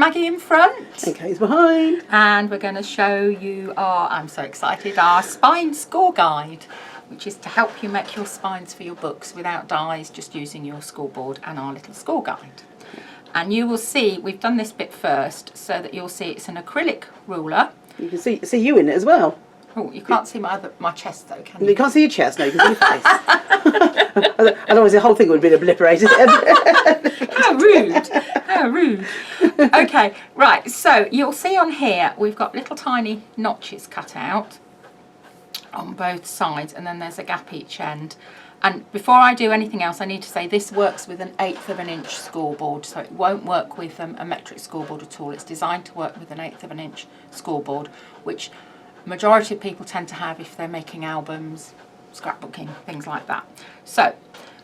Maggie in front. And Kay's behind. And we're going to show you our, I'm so excited, our spine score guide, which is to help you make your spines for your books without dies, just using your scoreboard and our little score guide. And you will see, we've done this bit first, so that you'll see it's an acrylic ruler. You can see you in it as well. Oh, you can't see my chest though, can you? You can't see your chest, no, you can see your face. Otherwise the whole thing would have been obliterated. How rude, how rude. Okay, right, so you'll see on here we've got little tiny notches cut out on both sides, and then there's a gap each end. And before I do anything else, I need to say this works with an 1/8 of an inch scoreboard, so it won't work with a metric scoreboard at all. It's designed to work with an 1/8 of an inch scoreboard, which majority of people tend to have if they're making albums, scrapbooking, things like that. So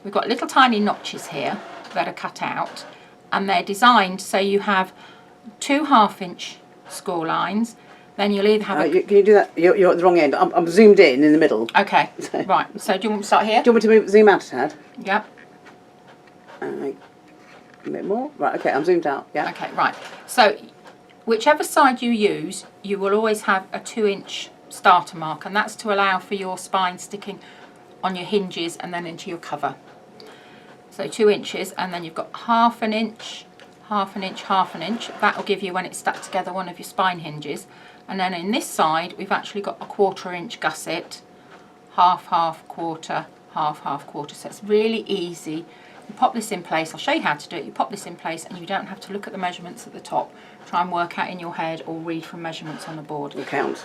we've got little tiny notches here that are cut out, and they're designed so you have 2 1/2-inch score lines. Then you'll either have can you do that? You're at the wrong end. I'm zoomed in the middle. Okay, right. So do you want me to start here? Do you want me to zoom out a tad? Yep. A bit more? Right, okay, I'm zoomed out. Yeah. Okay, right. So whichever side you use, you will always have a 2-inch starter mark, and that's to allow for your spine sticking on your hinges and then into your cover. So 2 inches, and then you've got 1/2 an inch, 1/2 an inch, 1/2 an inch. That will give you, when it's stuck together, one of your spine hinges. And then in this side, we've actually got a 1/4 inch gusset, 1/2, 1/2, 1/4, 1/2, 1/2, 1/4. So it's really easy. You pop this in place. I'll show you how to do it. You pop this in place, and you don't have to look at the measurements at the top. Try and work out in your head or read from measurements on the board. Or count.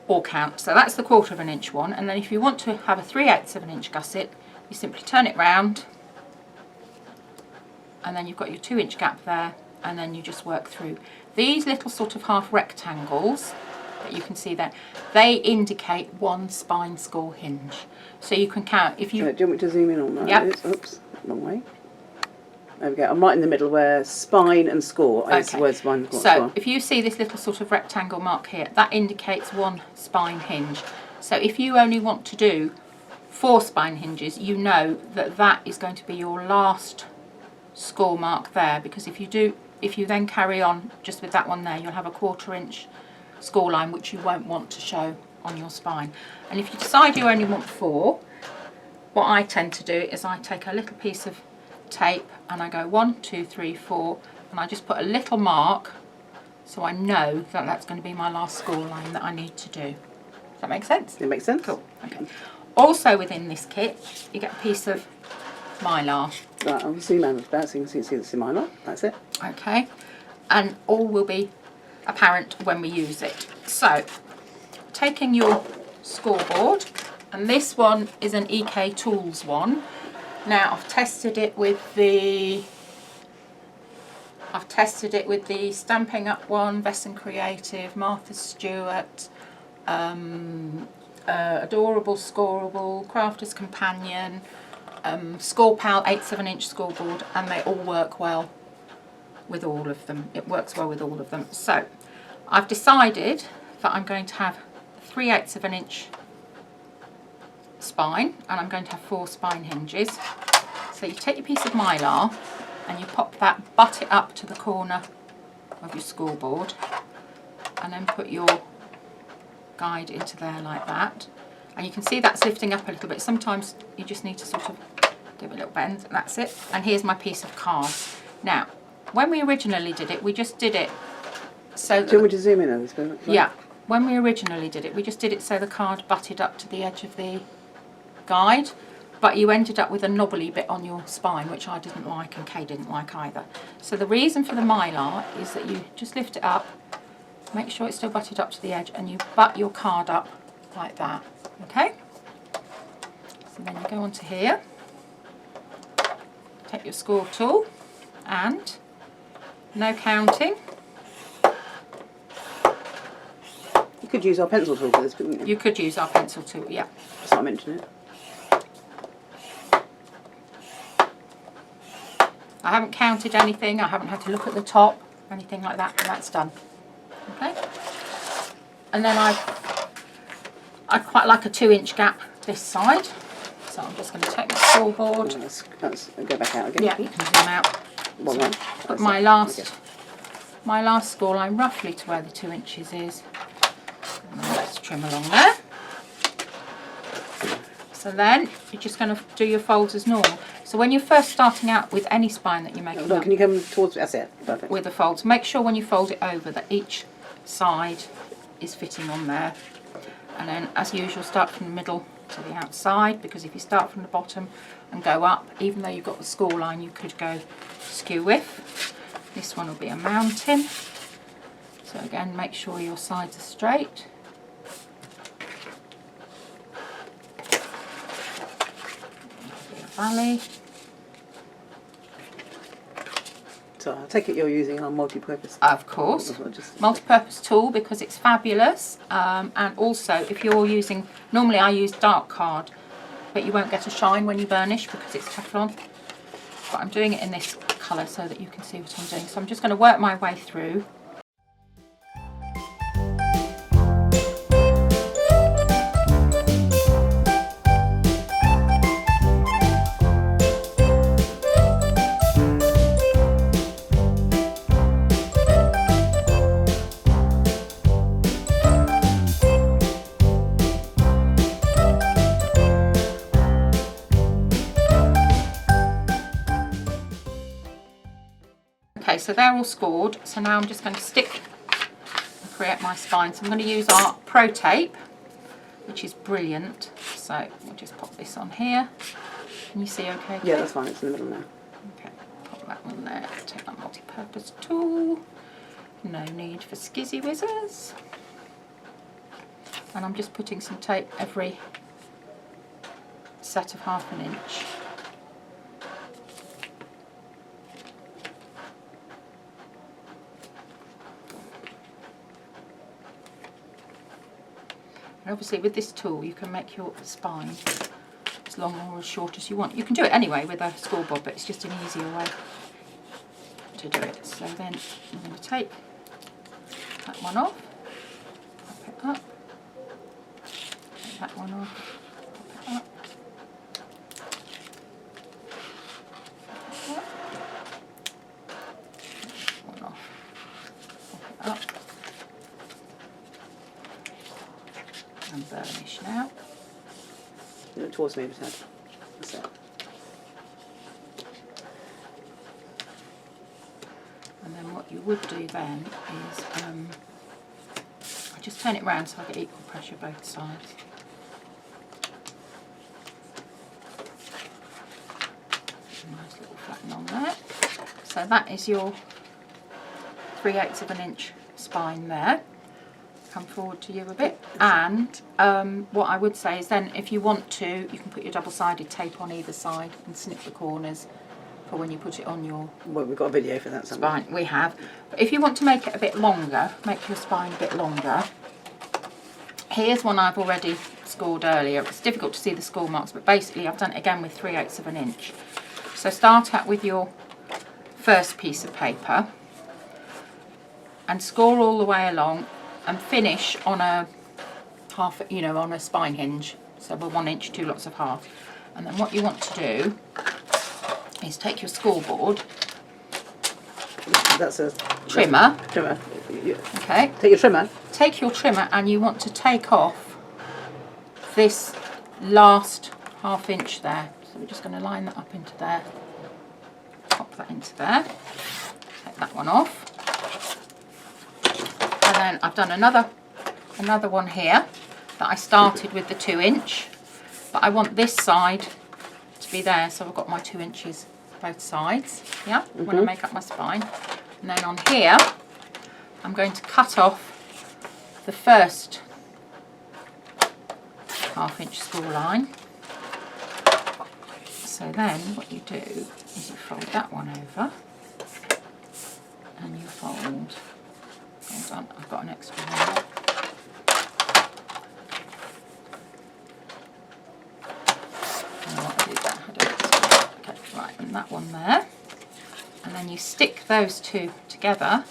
Or count. So that's the 1/4 of an inch one. And then if you want to have a 3/8 of an inch gusset, you simply turn it round, and then you've got your 2-inch gap there, and then you just work through. These little sort of half rectangles that you can see there, they indicate 1 spine score hinge. So you can count if you... Do you want me to zoom in on that? Yep. Oops, wrong way. There we go. I'm right in the middle where spine and score. I use the word spine and score. So if you see this little sort of rectangle mark here, that indicates 1 spine hinge. So if you only want to do 4 spine hinges, you know that that is going to be your last score mark there, because if you then carry on just with that one there, you'll have a 1/4 inch score line, which you won't want to show on your spine. And if you decide you only want 4, what I tend to do is I take a little piece of tape and I go 1, 2, 3, 4, and I just put a little mark so I know that that's going to be my last score line that I need to do. Does that make sense? It makes sense. Cool. Okay. Also within this kit, you get a piece of mylar. Right, I'll zoom out of that so you can see the mylar. That's it. Okay, and all will be apparent when we use it. So, taking your scoreboard, and this one is an EK Tools one. Now I've tested it with the Stamping Up one, Vesson Creative, Martha Stewart, Adorable Scoreable, Crafter's Companion, Score Pal 1/8 of an inch scoreboard, and they all work well with all of them. It works well with all of them. So I've decided that I'm going to have 3/8 of an inch spine, and I'm going to have 4 spine hinges. So you take your piece of mylar and you pop that, butt it up to the corner of your scoreboard, and then put your guide into there like that. And you can see that's lifting up a little bit. Sometimes you just need to sort of give it a little bend, and that's it. And here's my piece of card. Now, when we originally did it, we just did it so that... Do you want me to zoom in on this bit? Yeah. When we originally did it, we just did it so the card butted up to the edge of the guide, but you ended up with a knobbly bit on your spine, which I didn't like and Kay didn't like either. So the reason for the mylar is that you just lift it up, make sure it's still butted up to the edge, and you butt your card up like that. Okay? So then you go onto here, take your score tool, and no counting. You could use our pencil tool for this, couldn't you? You could use our pencil tool, yeah. That's what I mentioned it. I haven't counted anything, I haven't had to look at the top, anything like that, and that's done. Okay? And then I quite like a 2-inch gap this side, so I'm just going to take the scoreboard. Let's go back out again. Yeah, you can zoom out. One so more. put my last my last score line roughly to where the 2 inches is. And then let's trim along there. So then you're just going to do your folds as normal. So when you're first starting out with any spine that you're making Can you come towards, that's it, perfect. with the folds, make sure when you fold it over that each side is fitting on there. And then as usual, start from the middle to the outside, because if you start from the bottom and go up, even though you've got the score line, you could go skew with. This one will be a mountain. So again, make sure your sides are straight. Valley. So I take it you're using our multi-purpose. Of course, multi-purpose tool because it's fabulous. And also, if you're using, normally I use dark card, but you won't get a shine when you burnish because it's Teflon. But I'm doing it in this colour so that you can see what I'm doing. So I'm just going to work my way through. Okay, so they're all scored. So now I'm just going to stick and create my spine. So I'm going to use our Pro Tape, which is brilliant. So we'll just pop this on here. Can you see okay? Yeah, that's fine. It's in the middle now. Okay, pop that one there. Take that multi-purpose tool. No need for skizzy whizzers. And I'm just putting some tape every set of 1/2 inch. And obviously with this tool you can make your spine as long or as short as you want. You can do it anyway with a scoreboard, but it's just an easier way to do it. So then I'm going to take that one off, pop it up, take that one off, pop it up, pop it up, one off, pop it up. And burnish now. Look towards me, Ted. That's it. And then what you would do then is, I just turn it round so I get equal pressure both sides. Nice little flatten on there. So that is your 3/8 of an inch spine there. Come forward to you a bit, and what I would say is then if you want to, you can put your double-sided tape on either side and snip the corners for when you put it on your Well, we've got a video for that somewhere. spine. We have. But if you want to make it a bit longer, make your spine a bit longer, here's one I've already scored earlier. It's difficult to see the score marks, but basically I've done it again with 3/8 of an inch. So start out with your first piece of paper and score all the way along and finish on a half, on a spine hinge. So we're 1 inch, 2 lots of half. And then what you want to do is take your scoreboard. That's a Trimmer. Trimmer. Okay. Take your trimmer. Take your trimmer and you want to take off this last 1/2 inch there. So we're just going to line that up into there. Pop that into there. Take that one off. And then I've done another one here that I started with the 2 inch, but I want this side to be there, so I've got my 2 inches both sides, yeah, when I make up my spine. And then on here I'm going to cut off the first 1/2 inch score line. So then what you do is you fold that one over and you fold, hold on, I've got an extra one there. Okay, right, and that one there. And then you stick those two together.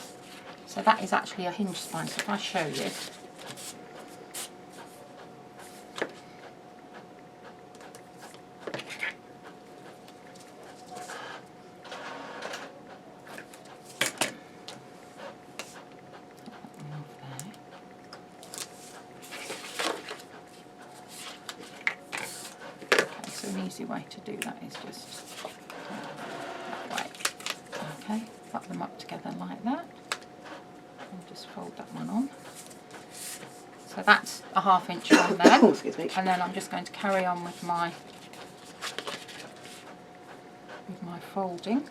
So that is actually a hinge spine, so if I show you. easy way to do that is just that way. Okay, put them up together like that. And just fold that one on. So that's a 1/2 inch on there. Oh, excuse me. And then I'm just going to carry on with my folding.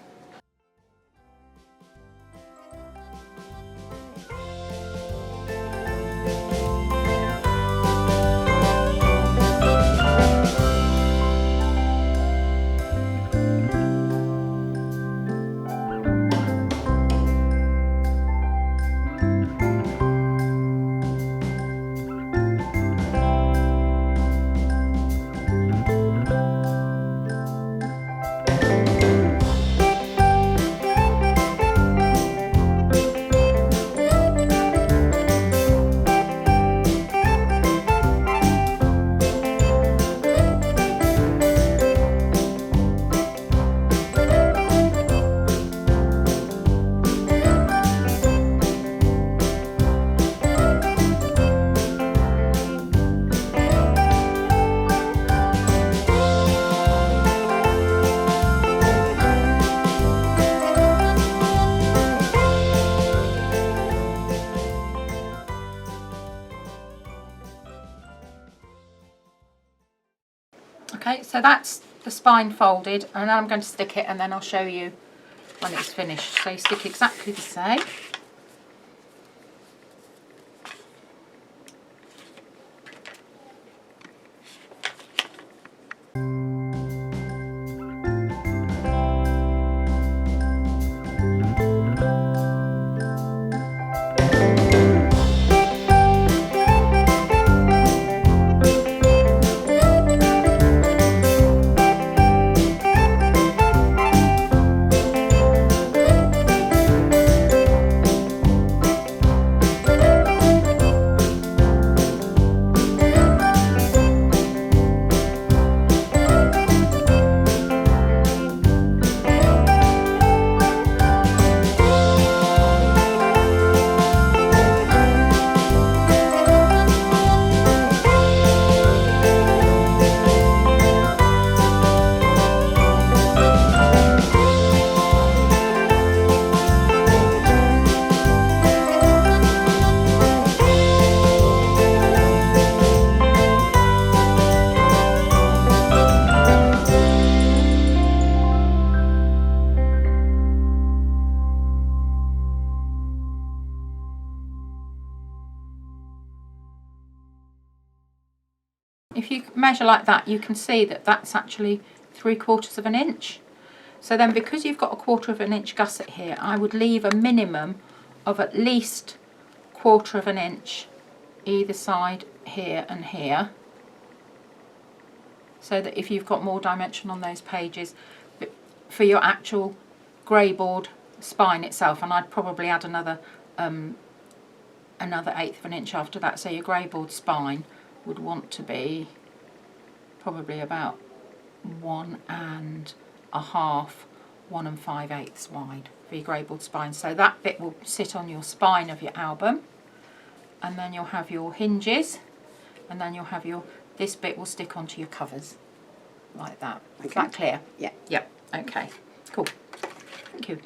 Okay, so that's the spine folded, and then I'm going to stick it, and then I'll show you when it's finished. So you stick exactly the same. If you measure like that, you can see that that's actually 3/4 of an inch. So then, because you've got a 1/4 of an inch gusset here, I would leave a minimum of at least 1/4 of an inch either side here and here, so that if you've got more dimension on those pages for your actual grey board spine itself, and I'd probably add another 1/8 of an inch after that, so your grey board spine would want to be probably about 1 1/2, 1 5/8 wide for your grey board spine. So that bit will sit on your spine of your album, and then you'll have your hinges, and then you'll have this bit will stick onto your covers like that. Okay. Is that clear? Yeah. Yep. Okay. Cool. Thank you.